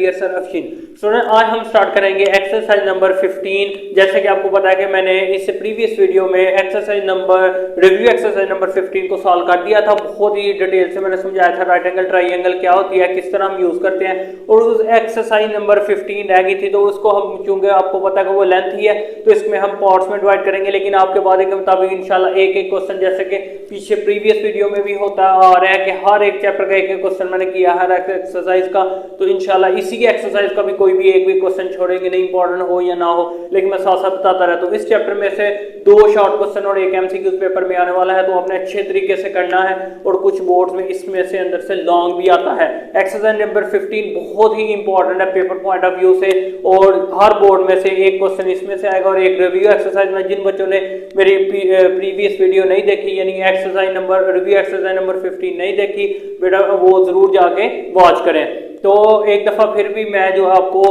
Dear sir Afsheen. Student आज हम start करेंगे एक्सरसाइज नंबर 15। जैसे कि आपको पता है कि मैंने इससे प्रीवियस वीडियो में रिव्यू एक्सरसाइज नंबर 15 को सॉल्व कर दिया था। बहुत ही डिटेल से मैंने समझाया था राइट एंगल ट्राइंगल क्या होती है, किस तरह हम यूज करते हैं। और उस एक्सरसाइज नंबर 15 रह गई थी तो उसको हम चूंकि आपको पता है कि वो लेंथ ही है तो इसमें हम पार्ट्स में डिवाइड करेंगे, लेकिन आपके वादे के मुताबिक इंशाल्लाह एक एक क्वेश्चन जैसे कि पीछे प्रीवियस वीडियो में भी होता आ रहा है कि हर एक चैप्टर का एक एक क्वेश्चन मैंने किया है एक्सरसाइज का, तो इंशाल्लाह इसी की एक्सरसाइज का भी कोई भी एक भी क्वेश्चन छोड़ेंगे नहीं, इंपॉर्टेंट हो या ना हो, लेकिन मैं साथ साथ बताता रहता हूँ। इस चैप्टर में से 2 शॉर्ट क्वेश्चन और एक एमसीक्यू पेपर में आने वाला है, तो आपने अच्छे तरीके से करना है। और कुछ बोर्ड्स में इसमें से अंदर से लॉन्ग भी आता है। एक्सरसाइज नंबर 15 बहुत ही इंपॉर्टेंट है पेपर पॉइंट ऑफ व्यू से, और हर बोर्ड में से एक क्वेश्चन इसमें से आएगा। और एक रिव्यू एक्सरसाइज में जिन बच्चों ने मेरी प्रीवियस वीडियो नहीं देखी, यानी रिव्यू एक्सरसाइज नंबर 15 नहीं देखी, बेटा वो जरूर जाके वॉच करें। तो एक दफा फिर भी मैं जो है आपको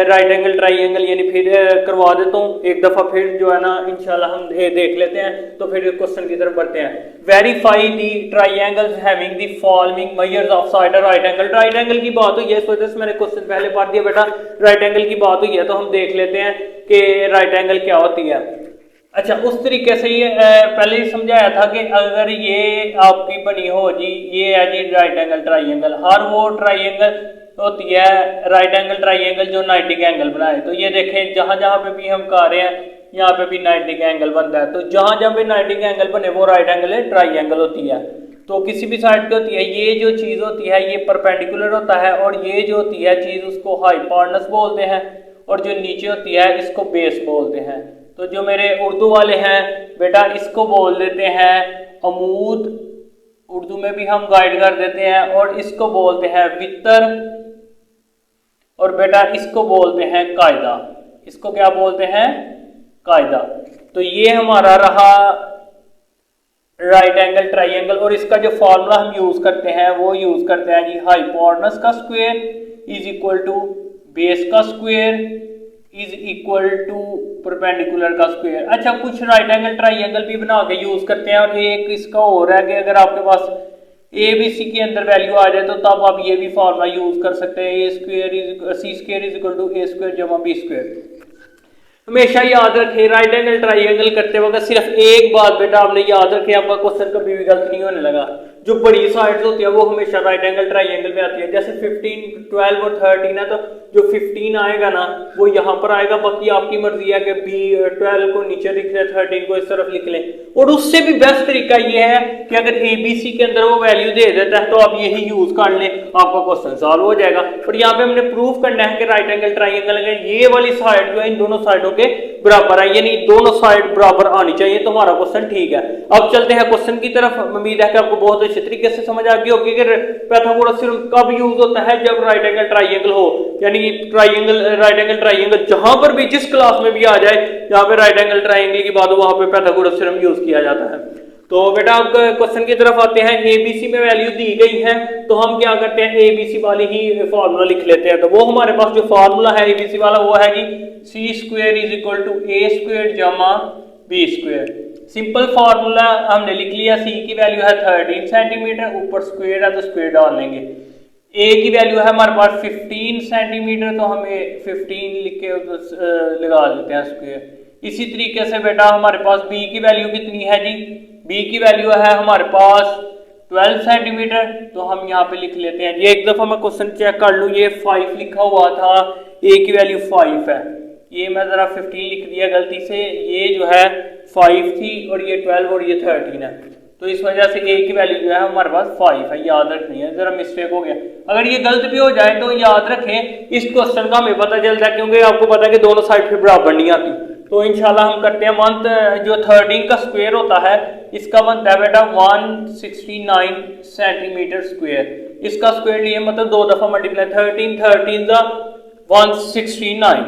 राइट एंगल ट्राइंगल यानी फिर करवा देता हूँ। एक दफा फिर जो है ना इंशाल्लाह हम देख लेते हैं, तो फिर क्वेश्चन की तरफ बढ़ते हैं। Verify the triangles having the following measures of side right angle. Right angle की बात हुई है, इस वजह से मैंने क्वेश्चन पहले पढ़ दिया बेटा। राइट एंगल की बात हुई है तो हम देख लेते हैं कि राइट एंगल क्या होती है। अच्छा, उस तरीके से ये पहले ही समझाया था कि अगर ये आपकी बनी हो जी, ये है जी राइट एंगल ट्राइंगल। हर वो ट्राइंगल होती है राइट एंगल ट्राइंगल जो 90 का एंगल बनाए। तो ये देखें जहां जहां पे भी हम कर रहे हैं यहाँ पे भी 90 का एंगल बनता है। तो जहां जहां पे 90 का एंगल बने वो राइट एंगल ट्राइंगल होती है। तो किसी भी साइड पे होती है, ये जो चीज होती है ये परपेंडिकुलर होता है, और ये जो होती है चीज उसको हाइपोटेन्यूज बोलते हैं, और जो नीचे होती है इसको बेस बोलते हैं। तो जो मेरे उर्दू वाले हैं बेटा इसको बोल देते हैं अमूद, उर्दू में भी हम गाइड कर देते हैं, और इसको बोलते हैं वितर, और बेटा इसको बोलते हैं कायदा। इसको क्या बोलते हैं? कायदा। तो ये हमारा रहा राइट एंगल ट्राइंगल, और इसका जो फॉर्मूला हम यूज करते हैं वो यूज करते हैं जी हाइपोटेन्यूज का square is equal to base का square is equal to perpendicular का स्क्वायर। अच्छा, कुछ राइट एंगल ट्राइंगल भी बना के यूज करते हैं, और एक इसका और है कि अगर आपके पास ए बी सी के अंदर वैल्यू आ जाए तो तब आप ये भी फॉर्मूला यूज कर सकते हैं, C square is equal to A square जमा बी स्क्वायर। हमेशा याद रखें राइट एंगल ट्राइंगल करते वक्त सिर्फ एक बात बेटा आपने याद रखें, आपका क्वेश्चन कभी भी गलत नहीं होने लगा। जो बड़ी साइड्स होती है वो हमेशा राइट एंगल ट्राइंगल में आती है। जैसे 15, 12 और 13 है, तो जो 15 आएगा ना वो यहाँ पर आएगा। बाकी आपकी मर्जी है कि B12 को नीचे लिख ले, 13 को इस तरफ लिख लें। और उससे भी बेस्ट तरीका ये है कि अगर ABC के अंदर वो वैल्यू दे देता है तो आप यही यूज कर लें, आपका क्वेश्चन सॉल्व हो जाएगा। और यहाँ पे हमने प्रूव करना है कि राइट एंगल ट्राइंगल अगर ये वाली साइड जो है इन दोनों साइडों के बराबर है, यानी दोनों साइड बराबर आनी चाहिए, तो हमारा क्वेश्चन ठीक है। अब चलते हैं क्वेश्चन की तरफ। उम्मीद है कि आपको बहुत अच्छे तरीके से समझ आ गई होगी कि पाइथागोरस थ्योरम कब यूज होता है, जब राइट एंगल ट्राइंगल हो, यानी राइट एंगल ट्राइंगल जहां पर भी जिस क्लास में भी आ जाए जहां पे राइट एंगल ट्राइंगल की बात हो वहां पे पाइथागोरस थ्योरम यूज किया जाता है। तो बेटा अब क्वेश्चन की तरफ आते हैं। एबीसी में वैल्यू दी गई है तो हम क्या करते हैं एबीसी वाली ही फॉर्मूला लिख लेते हैं। तो वो हमारे पास जो फॉर्मूला है एबीसी वाला वो है जी C square is equal to A square जमा बी स्क्वायर। सिंपल फार्मूला हमने लिख लिया। सी की वैल्यू है 13 सेंटीमीटर, ऊपर स्क्वायर है तो स्क्वायर डाल लेंगे। ए की वैल्यू है हमारे पास 15 सेंटीमीटर, तो हमें 15 लिख के लगा देते हैं स्क्वायर। इसी तरीके से बेटा हमारे पास बी की वैल्यू कितनी है जी, बी की वैल्यू है हमारे पास 12 सेंटीमीटर, तो हम यहाँ पे लिख लेते हैं। ये एक दफा मैं क्वेश्चन चेक कर लूँ, ये 5 लिखा हुआ था, ए की वैल्यू 5 है, ये मैं जरा 15 लिख दिया गलती से, ये जो है 5 थी और ये 12 और ये 13 है, तो इस वजह से ए की वैल्यू जो है हमारे पास 5 है, याद रखनी है, जरा मिस्टेक हो गया। अगर ये गलत भी हो जाए तो याद रखें इस क्वेश्चन का हमें पता चलता है, क्योंकि आपको पता है कि दोनों साइड फिर बराबर नहीं आती। तो इंशाल्लाह हम करते हैं मंथ जो 13 का स्क्वायर होता है इसका बनता है बेटा 169 सेंटीमीटर स्क्वायर। इसका स्क्वायर लिए मतलब 2 दफा मल्टीप्लाई, 13 दा 169,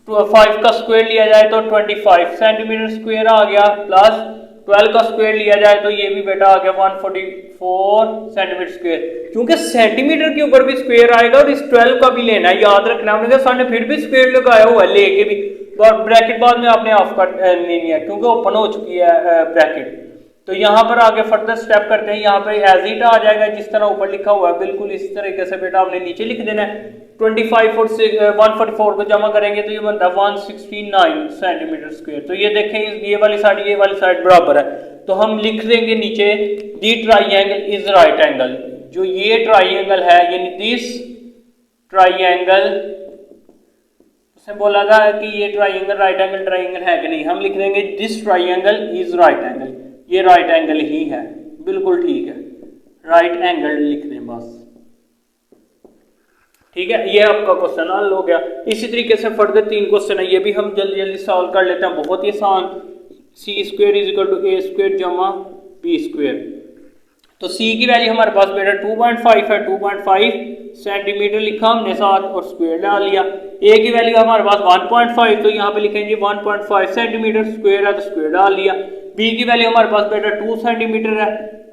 5 का स्क्वायर लिया जाए तो 25 सेंटीमीटर स्क्वायर आ गया, प्लस 12 का स्क्वायर लिया जाए तो ये भी बेटा आ गया 144 सेंटीमीटर स्क्वायर। क्योंकि सेंटीमीटर के ऊपर भी स्क्वायर आएगा और इस 12 का भी लेना है, याद रखना। हमने कहा सामने फिर भी स्क्वायर लगाया हुआ है लेके भी, और ब्रैकेट बाद में आपने ऑफ कर लेनी है क्योंकि ओपन हो चुकी है ब्रैकेट। तो यहाँ पर आगे फर्दर स्टेप करते हैं। यहाँ पे एज इट आ जाएगा जिस तरह ऊपर लिखा हुआ है, बिल्कुल इस तरीके से बेटा आपने नीचे लिख देना है। 25 और 144 को जमा करेंगे तो ये बनता है 169 सेंटीमीटर स्क्वायर। तो ये देखें ये वाली साइड बराबर है, तो हम लिख देंगे नीचे दी ट्राइंगल इज राइट एंगल। जो ये ट्राइंगल है यानी दिस ट्राइंगल, उसने बोला था कि ये ट्राइंगल राइट एंगल ट्राइंगल है कि नहीं, हम लिख देंगे this triangle is right angle. ये राइट एंगल ही है, बिल्कुल ठीक है, राइट एंगल लिख दें बस। ठीक है, ये आपका क्वेश्चन हल हो गया। इसी तरीके से फर्दर 3 क्वेश्चन है, ये भी हम जल्दी जल्दी सॉल्व कर लेते हैं, बहुत ही आसान। C square is equal to A square जमा बी स्क्वायर। तो सी की वैल्यू हमारे पास बेटा 2.5 है, 2.5 सेंटीमीटर लिखा हमने साथ और स्क्वायर डाल लिया। ए की वैल्यू हमारे पास 1.5, तो यहाँ पे लिखेंगे 1.5 सेंटीमीटर, स्क्वायर है तो स्क्वायर डाल लिया। बी की वैल्यू हमारे पास बेटा 2 सेंटीमीटर है,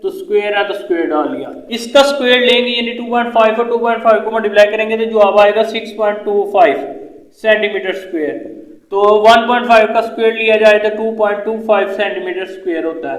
तो स्क्वायर है तो स्क्वायर डाल लिया। इसका स्क्वायर लेंगे यानी 2.5 और 2.5 को मल्टीप्लाई करेंगे तो जवाब आएगा 6.25 सेंटीमीटर स्क्वायर। तो 1.5 का स्क्वायर लिया जाए तो 2.25 सेंटीमीटर स्क्वायर होता है।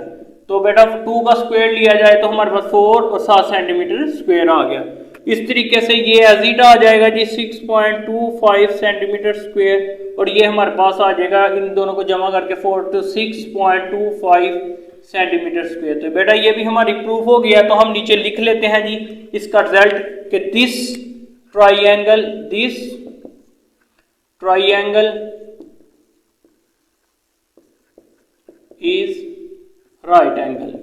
तो बेटा 2 का स्क्वायर लिया जाए तो हमारे पास 4 और 7 सेंटीमीटर स्क्वायर आ गया। इस तरीके से ये एज इट आ जाएगा जी 6.25 सेंटीमीटर स्क्वायर, और ये हमारे पास आ जाएगा इन दोनों को जमा करके 4 तो 6.25 सेंटीमीटर स्क्वायर। तो बेटा ये भी हमारी प्रूफ हो गया। तो हम नीचे लिख लेते हैं जी इसका रिजल्ट कि this triangle is right angle.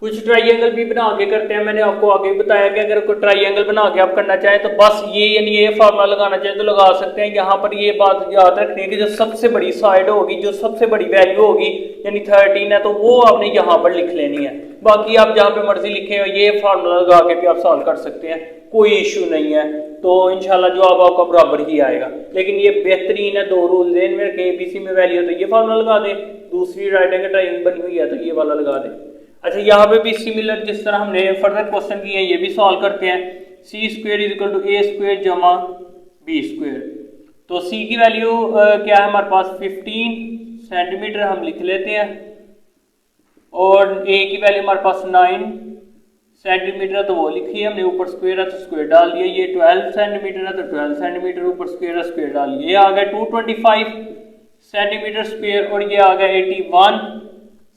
कुछ ट्राइंगल भी बना के करते हैं, मैंने आपको आगे बताया कि अगर कोई ट्राइंगल बना के आप करना चाहें तो बस ये यानी ये फार्मूला लगाना चाहें तो लगा सकते हैं। यहाँ पर ये बात याद रखनी है कि जो सबसे बड़ी साइड होगी, जो सबसे बड़ी वैल्यू होगी यानी 13 है, तो वो आपने यहाँ पर लिख लेनी है। बाकी आप जहाँ पे मर्जी लिखे हो, ये फार्मूला लगा के भी आप सॉल्व कर सकते हैं, कोई इशू नहीं है। तो इंशाल्लाह जवाब आपका बराबर ही आएगा। लेकिन ये बेहतरीन है, 2 रूल देन में एबीसी में वैल्यू है तो ये फार्मूला लगा दें, दूसरी राइट एंगल ट्रायंगल बनी हुई है तो ये वाला लगा दें। अच्छा, यहाँ पे भी सिमिलर जिस तरह हमने फर्दर क्वेश्चन किए हैं ये भी सॉल्व करते हैं। C square is equal to A square जमा बी स्क्वायर। तो सी की वैल्यू क्या है हमारे पास 15 सेंटीमीटर हम लिख लेते हैं, और ए की वैल्यू हमारे पास 9 सेंटीमीटर तो वो लिखी है हमने, ऊपर स्क्वायर है तो स्क्वायर डाल दिया। ये 12 सेंटीमीटर है तो 12 सेंटीमीटर, ऊपर स्क्वायर है स्क्वायर डाल दिया। ये आ गया 225 सेंटीमीटर स्क्वायर, और ये आ गया 81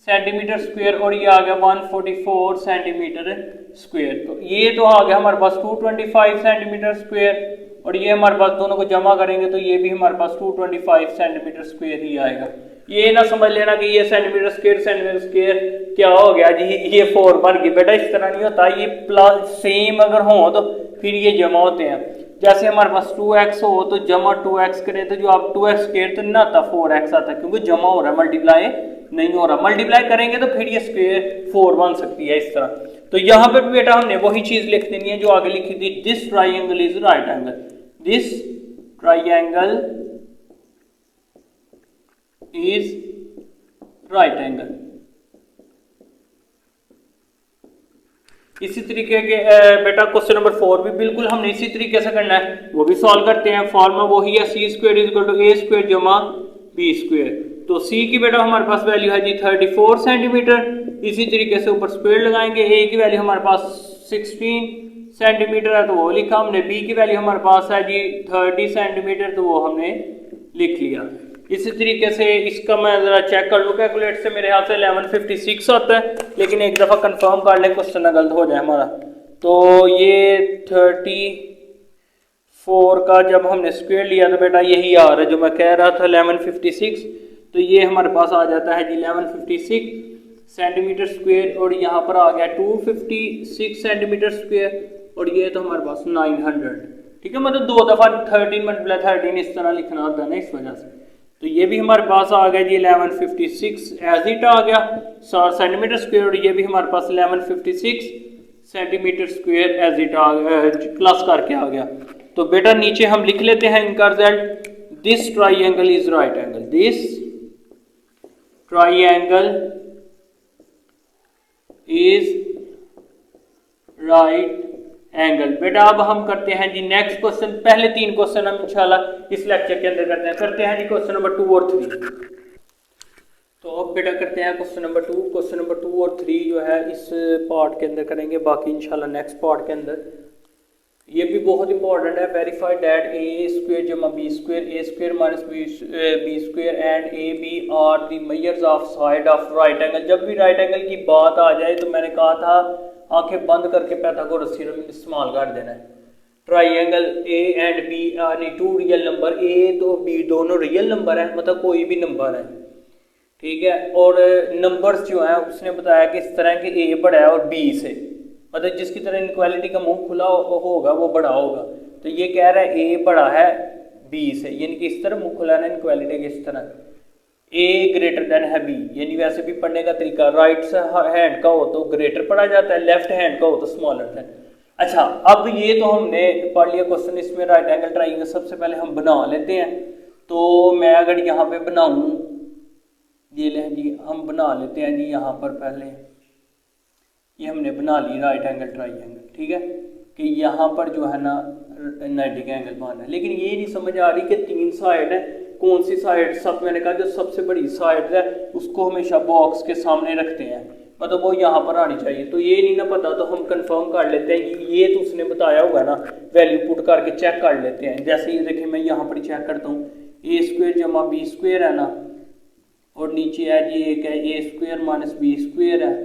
सेंटीमीटर स्क्वायर, और ये आ गया 144 सेंटीमीटर स्क्वायर। तो ये तो आ गया हमारे पास 225 सेंटीमीटर स्क्वायर, और ये हमारे पास दोनों को जमा करेंगे तो ये भी हमारे पास 225 सेंटीमीटर स्क्वायर ही आएगा। ये ना समझ लेना कि ये सेंटीमीटर स्क्वायर क्या हो गया जी, ये 4 बन गई। बेटा इस तरह नहीं होता, ये प्लस सेम अगर हो तो फिर ये जमा होते हैं। जैसे हमारे पास 2x हो तो जमा 2x करें तो जो आप 2x स्क्वायर तो नहीं आता, 4x आता, क्योंकि जमा हो रहा है, मल्टीप्लाई नहीं हो रहा। मल्टीप्लाई करेंगे तो फिर ये स्क्वायर 4 बन सकती है इस तरह। तो यहाँ पे भी बेटा हमने वही चीज लिख देनी है जो आगे लिखी थी, this triangle is right angle, this triangle is right angle. इसी तरीके के बेटा क्वेश्चन नंबर 4 भी बिल्कुल हमने इसी तरीके से करना है, वो भी सॉल्व करते हैं। फॉर्मूला वही है, C square is equal to A square जमा बी स्क्वायर। तो सी की बेटा हमारे पास वैल्यू है जी 34 सेंटीमीटर। इसी तरीके से ऊपर स्क्वायर लगाएंगे। ए की वैल्यू हमारे पास 16 सेंटीमीटर है तो वो लिखा हमने। बी की वैल्यू हमारे पास है जी 30 सेंटीमीटर, तो वो हमने लिख लिया। इसी तरीके से इसका मैं जरा चेक कर लूँ कैलकुलेट से, मेरे ख्याल से 1156 आता है, लेकिन एक दफ़ा कंफर्म कर लें क्वेश्चन ना गलत हो जाए हमारा। तो ये 34 का जब हमने स्क्वायर लिया तो बेटा यही आ रहा है जो मैं कह रहा था 1156। तो ये हमारे पास आ जाता है जी 1156 सेंटीमीटर स्क्वायर, और यहाँ पर आ गया 256 सेंटीमीटर स्क्वायर, और ये तो हमारे पास 900। ठीक है, मतलब 2 दफ़ा 13 मल्टीप्लाई 13 इस तरह लिखना होता है ना, इस वजह से। तो ये भी हमारे पास आ गया जी 1156 एज इट आ गया सेंटीमीटर स्क्वायर, और ये भी हमारे पास 1156 सेंटीमीटर स्क्वायर एज इट आ गया, प्लस करके आ गया। तो बेटा नीचे हम लिख लेते हैं इनका result, this triangle is right angle, this triangle is right angle. बेटा अब हम करते हैं जी नेक्स्ट क्वेश्चन। पहले 3 क्वेश्चन हम इंशाल्लाह इस लेक्चर के अंदर करते हैं जी क्वेश्चन नंबर 2 और 3। तो अब बेटा करते हैं क्वेश्चन नंबर 2। क्वेश्चन नंबर 2 और 3 जो है इस पार्ट के अंदर करेंगे, बाकी इंशाल्लाह नेक्स्ट पार्ट के अंदर। ये भी बहुत इंपॉर्टेंट है। वेरीफाई दैट ए स्क्वेयर जमा B square, A square minus B square and A B are the measures of side of right angle. जब भी राइट एंगल की बात आ जाए तो मैंने कहा था आंखें बंद करके पाइथागोरस थ्योरम इस्तेमाल कर देना है। Triangle A and B are two real number, A तो बी दोनों रियल नंबर है, मतलब कोई भी नंबर है, ठीक है। और नंबर्स जो है उसने बताया कि इस तरह के ए बड़ा है और बी से, मतलब जिसकी तरह इनक्वालिटी का मुंह खुला होगा वो बड़ा होगा। तो ये कह रहा है ए बड़ा है बी से, यानी कि इस तरह मुंह खुला है इनक्वालिटी के इस तरह। ए ग्रेटर देन है बी, यानी वैसे भी पढ़ने का तरीका राइट हैंड का हो तो ग्रेटर पढ़ा जाता है, लेफ्ट हैंड का हो तो स्मॉलर देन। अच्छा, अब ये तो हमने पढ़ लिया क्वेश्चन। इसमें राइट एंगल ट्राइंगल सबसे पहले हम बना लेते हैं। तो मैं अगर यहाँ पे बनाऊं, ये ले जी हम बना लेते हैं जी यहाँ पर पहले ये हमने बना ली राइट एंगल ट्राइंगल, ठीक है, कि यहाँ पर जो है ना 90 का एंगल बना है। लेकिन ये नहीं समझ आ रही कि 3 साइड है, कौन सी साइड। सब मैंने कहा जो सबसे बड़ी साइड है उसको हमेशा बॉक्स के सामने रखते हैं, मतलब वो यहाँ पर आनी चाहिए। तो ये नहीं ना पता तो हम कंफर्म कर लेते हैं कि ये तो उसने बताया होगा ना, वैल्यू पुट करके चेक कर लेते हैं। जैसे ये देखिए मैं यहाँ पर चेक करता हूँ, ए स्क्वेयर जमा बी स्क्वेयर है ना, और नीचे है जी एक है ए स्क्वेयर माइनस बी स्क्वेयर है,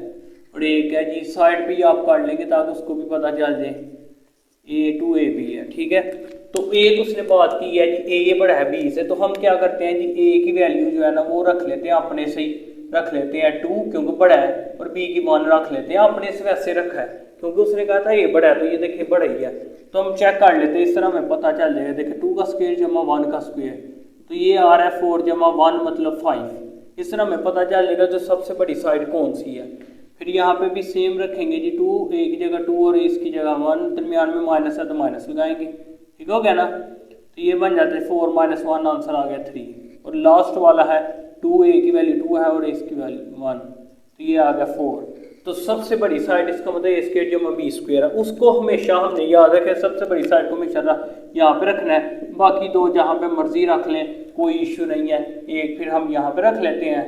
और एक है जी साइड भी आप काट लेंगे ताकि उसको भी पता चल जाए ए टू ए बी है, ठीक है। तो एक उसने बात की है जी ए बड़ा है बी से, तो हम क्या करते हैं जी ए की वैल्यू जो है ना वो रख लेते हैं अपने से ही, रख लेते हैं 2 क्योंकि बड़ा है, और बी की 1 रख लेते हैं अपने से, वैसे रखा है क्योंकि उसने कहा था ए बड़ा है, तो ये देखिए बड़ा ही है। तो हम चेक कर लेते हैं, इस तरह हमें पता चल जाएगा। देखिए 2 का स्क्वायर जमा 1 का स्क्वायर, तो ये आ रहा है 4 जमा 1 मतलब 5। इस तरह हमें पता चल जाएगा जो सबसे बड़ी साइड कौन सी है। फिर यहाँ पे भी सेम रखेंगे जी 2, ए की जगह 2 और इसकी जगह 1, दरमियान में माइनस है तो माइनस लगाएंगे, ठीक हो गया ना। तो ये बन जाता है 4 - 1, आंसर आ गया 3। और लास्ट वाला है 2, ए की वैल्यू 2 है और इसकी वैल्यू 1, तो ये आ गया 4। तो सबसे बड़ी साइड इसका मतलब ए स्क्वायर जमा बी स्क्वायर है, उसको हमेशा हमने याद रखें, सबसे बड़ी साइड को हमेशा यहाँ पे रखना है। बाकी 2 जहाँ पे मर्जी रख लें, कोई इश्यू नहीं है। एक फिर हम यहाँ पे रख लेते हैं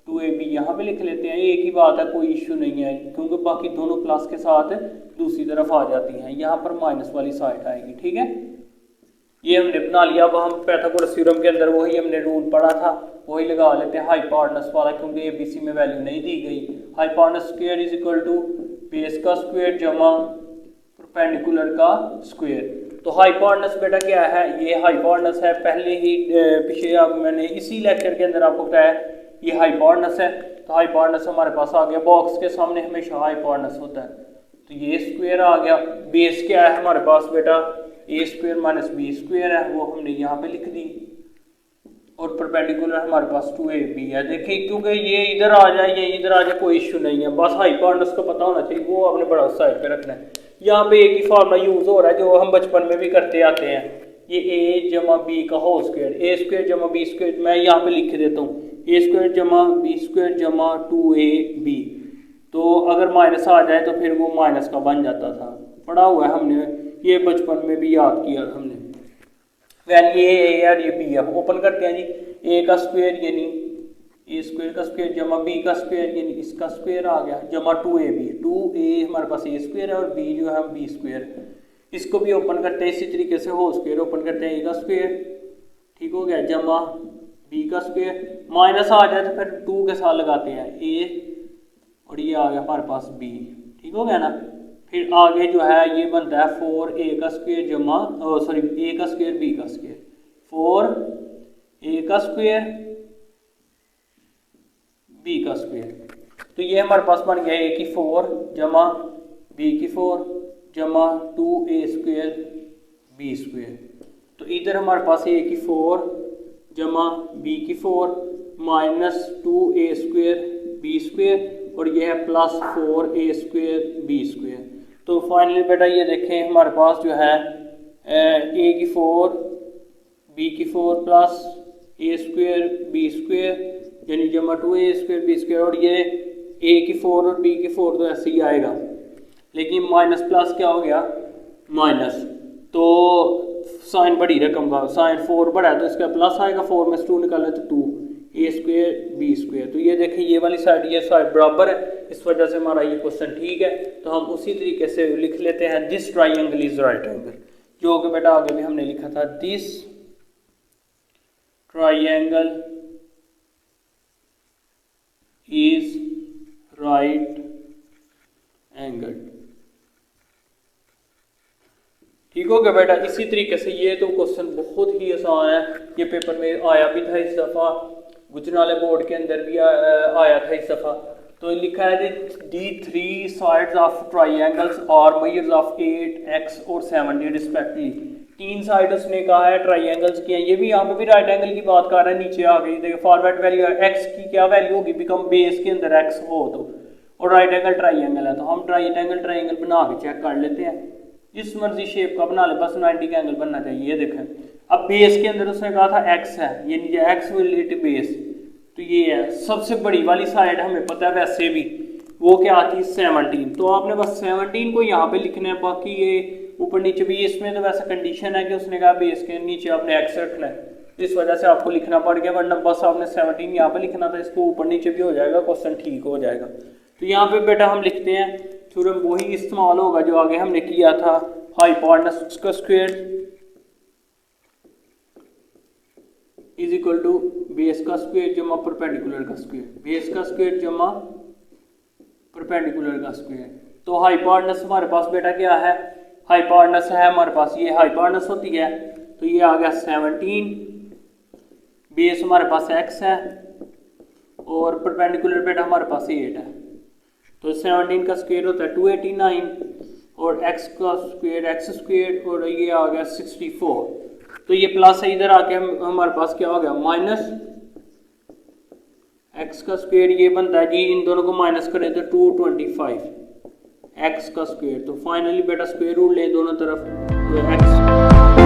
2ab यहाँ पे लिख लेते हैं, एक ही बात है, कोई इश्यू नहीं है, क्योंकि बाकी दोनों प्लस के साथ दूसरी तरफ आ जाती हैं, यहाँ पर माइनस वाली साइड आएगी, ठीक है। ये हमने बना लिया। अब हम पाइथागोरस थ्योरम के अंदर वही हमने रूल पढ़ा था वही लगा लेते हैं, हाइपोटेनस वाला, क्योंकि एबीसी में वैल्यू नहीं दी गई। Hypotenuse square is equal to base का स्क्वायर जमा परपेंडिकुलर का स्क्वायर। तो हाइपोटेनस बेटा क्या है, ये हाइपोटेनस है, पहले ही पीछे अब मैंने इसी लेक्चर के अंदर आपको बताया ये हाइपोटेनस है। तो हाइपोटेनस हमारे पास आ गया, बॉक्स के सामने हमेशा हाइपोटेनस होता है, तो ये स्क्वायर आ गया। बेस क्या है हमारे पास बेटा, ए स्क्वायर माइनस बी स्क्वायर है, वो हमने यहाँ पे लिख दी, और परपेंडिकुलर हमारे पास 2ab है। देखिए क्योंकि ये इधर आ जाए ये इधर आ जाए कोई इश्यू नहीं है, बस हाइपोटेनस को पता होना चाहिए, वो आपने बड़ा साइड पे रखना है। यहाँ पे एक ही फार्मूला यूज हो रहा है जो हम बचपन में भी करते आते हैं, ये ए जमा बी का होल स्क्वायर, ए स्क्वायर जमा बी स्क्वायर, मैं यहाँ पे लिख देता हूँ ए स्क्वायर जमा बी स्क्वायर जमा 2ab। तो अगर माइनस आ जाए तो फिर वो माइनस का बन जाता था, पढ़ा हुआ है हमने, ये बचपन में भी याद किया हमने। वैल्यू ए यार ये बी है, ओपन करते हैं जी, ए का स्क्वायर यानी ए स्क्वायर का स्क्वायर जमा बी का स्क्वायर यानी इसका स्क्वायर आ गया, जमा 2ab, 2a हमारे पास ए स्क्वायर है और बी जो है बी स्क्वायर। इसको भी ओपन करते हैं इसी तरीके से, होल स्क्वायर ओपन करते हैं ए का स्क्वायर, ठीक हो गया, जमा बी का स्क्वायर, माइनस आ जाए तो फिर 2 के साथ लगाते हैं ए, और ये आ गया हमारे पास बी, ठीक हो गया ना। फिर आगे जो है ये बनता है 4a का स्क्वायर जमा सॉरी ए का स्क्वायर बी का स्क्वायर, 4a का स्क्वायर बी का स्क्वायर। तो ये हमारे पास बन गया a की 4 जमा b की 4 जमा 2a स्क्वायर बी स्क्वायर। तो इधर हमारे पास a की 4 जमा b की 4 minus 2a square B square, और ये है plus 4a square B square. तो फाइनली बेटा ये देखें हमारे पास जो है a की 4 b की 4 plus a square B square यानी जमा 2a स्क्वायर बी स्क्वायर, और ये a की 4 और b की 4 तो ऐसे ही आएगा, लेकिन माइनस प्लस क्या हो गया, माइनस, तो साइन बड़ी रकम का, साइन 4 बड़ा है तो इसका प्लस आएगा, 4 में से 2 निकाले तो 2, ए स्क्वेयर बी स्क्वेयर। तो ये देखिए ये वाली साइड ये साइड बराबर है, इस वजह से हमारा ये क्वेश्चन ठीक है। तो हम उसी तरीके से लिख लेते हैं this triangle is right angle, जो कि बेटा आगे भी हमने लिखा था, this triangle is right angle. ठीक हो गया बेटा। इसी तरीके से ये तो क्वेश्चन बहुत ही आसान है, ये पेपर में आया भी था इस दफ़ा, गुजराले बोर्ड के अंदर भी आया था इस दफ़ा। तो लिखा है D3 साइड्स ऑफ ट्राइंगल्स और मेजर्स ऑफ 8, x और 70 रिस्पेक्टिवली। 3 साइड उसने कहा है ट्राइंगल्स की हैं, ये भी यहाँ पे भी राइट एंगल की बात कर रहा है। नीचे आ गई देखिए फॉरवर्ड वैल्यू x की क्या वैल्यू होगी, बिकम बेस के अंदर x हो तो, और राइट एंगल ट्राइंगल है तो हम राइट एंगल ट्राइंगल बना के चेक कर लेते हैं। जिस मर्जी शेप का बना ले, बस 90 का एंगल बनना चाहिए। ये देखें, अब बेस के अंदर उसने कहा था x है, ये नीचे x विल इट बेस, तो ये है सबसे बड़ी वाली साइड, हमें पता है वैसे भी वो क्या आती है 17। तो आपने बस 17 को यहाँ पे लिखना है, बाकी ये ऊपर नीचे भी, इसमें तो वैसा कंडीशन है कि उसने कहा बेस के नीचे आपने x रखना है, इस वजह से आपको लिखना पड़ गया, वरना बस आपने 17 यहाँ पे लिखना था, इसको ऊपर नीचे भी हो जाएगा, क्वेश्चन ठीक हो जाएगा। तो यहाँ पे बेटा हम लिखते हैं थ्योरम वही इस्तेमाल होगा जो आगे हमने किया था, हाइपोटेनस का square is equal to base का स्क्वायर जमा परपेंडिकुलर का स्क्वायर, बेस का स्क्वायर जमा परपेंडिकुलर का स्क्वायर। तो हाइपोटेनस हमारे पास बेटा क्या है, हाइपोटेनस है हमारे पास, ये हाइपोटेनस होती है, तो ये आ गया 17, बेस हमारे पास x है और परपेंडिकुलर बेटा हमारे पास 8 है। तो 17 का स्क्वायर होता है 289 और x का स्क्वायर x स्क्वायर, और ये आ गया 64। तो ये प्लस है, इधर आके हमारे पास क्या हो गया माइनस x का स्क्वायर, ये बनता है जी, इन दोनों को माइनस करें तो 225 x का स्क्वायर। तो फाइनली बेटा स्क्वायर रूट ले दोनों तरफ, तो x